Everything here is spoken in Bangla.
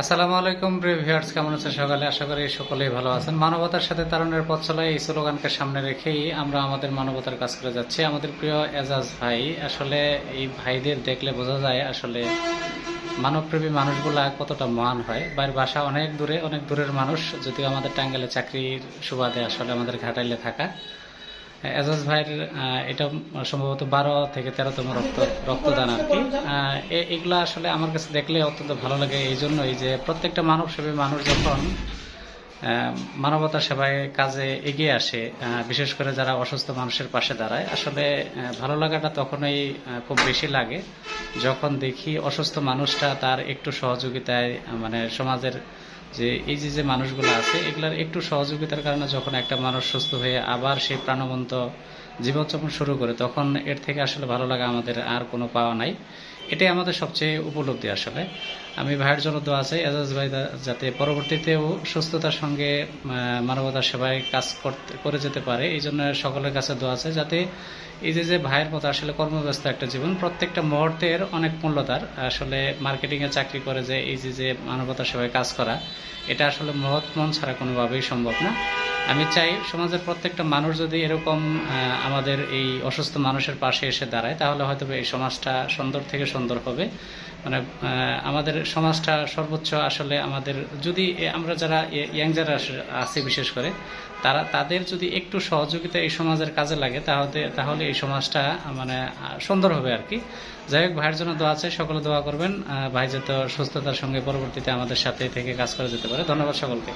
আসসালামু আলাইকুম প্রিয় ভিউয়ার্স, কেমন আছেন সকালে? আশা করি সকলেই ভালো আছেন। মানবতার সাথে তারুণ্যের পথ চলা এই স্লোগানকে সামনে রেখেই আমরা আমাদের মানবতার কাজ করে যাচ্ছি। আমাদের প্রিয় এজাজ ভাই, আসলে এই ভাইদের দেখলে বোঝা যায় আসলে মানবপ্রেমী মানুষগুলা কতটা মহান হয়। বাইরের বাসা অনেক দূরে, অনেক দূরের মানুষ, যদিও আমাদের টাঙ্গাইলে চাকরির সুবাদে আসলে আমাদের ঘাটাইলে থাকা। এজাজ ভাইয়ের এটা সম্ভবত 12 থেকে 13তম রক্তদান আর কি। এগুলা আসলে আমার কাছে দেখলে অত্যন্ত ভালো লাগে, এই জন্যই যে প্রত্যেকটা মানবসেবী মানুষ যখন মানবতার সেবায় কাজে এগিয়ে আসে, বিশেষ করে যারা অসুস্থ মানুষের পাশে দাঁড়ায়, আসলে ভালো লাগাটা তখনই খুব বেশি লাগে যখন দেখি অসুস্থ মানুষটা তার একটু সহযোগিতায়, মানে সমাজের যে এই যে মানুষগুলো আছে এগুলার একটু সহযোগিতার কারণে যখন একটা মানুষ সুস্থ হয়ে আবার সেই প্রাণবন্ত জীবনযাপন শুরু করে, তখন এর থেকে আসলে ভালো লাগা আমাদের আর কোনো পাওয়া নাই। এটাই আমাদের সবচেয়ে উপলব্ধি। আসলে আমি ভাইয়ের জন্য দোয়া চাই, এজাজ ভাই যাতে পরবর্তীতেও সুস্থতার সঙ্গে মানবতার সেবায় কাজ করে যেতে পারে, এই জন্য সকলের কাছে দোয়া চাই যাতে এই যে ভাইয়ের মতো আসলে কর্মব্যস্ত একটা জীবন, প্রত্যেকটা মুহূর্তের অনেক মূল্যতার। আসলে মার্কেটিংয়ে চাকরি করে যে এই যে মানবতার সেবায় কাজ করা, এটা আসলে মহৎ মন ছাড়া কোনোভাবেই সম্ভব না। আমি চাই সমাজের প্রত্যেকটা মানুষ যদি এরকম আমাদের এই অসুস্থ মানুষের পাশে এসে দাঁড়ায়, তাহলে হয়তো এই সমাজটা সুন্দর থেকে সুন্দর হবে। মানে আমাদের সমাজটা সর্বোচ্চ আসলে আমাদের যদি আমরা যারা ইয়াং যারা আছি বিশেষ করে তাদের যদি একটু সহযোগিতা এই সমাজের কাজে লাগে, তাহলে এই সমাজটা মানে সুন্দর হবে আর কি। যাই হোক, ভাইয়ের জন্য দোয়া আছে, সকলে দোয়া করবেন ভাই যাতে সুস্থতার সঙ্গে পরবর্তীতে আমাদের সাথে থেকে কাজ করে যেতে পারে। ধন্যবাদ সকলকে।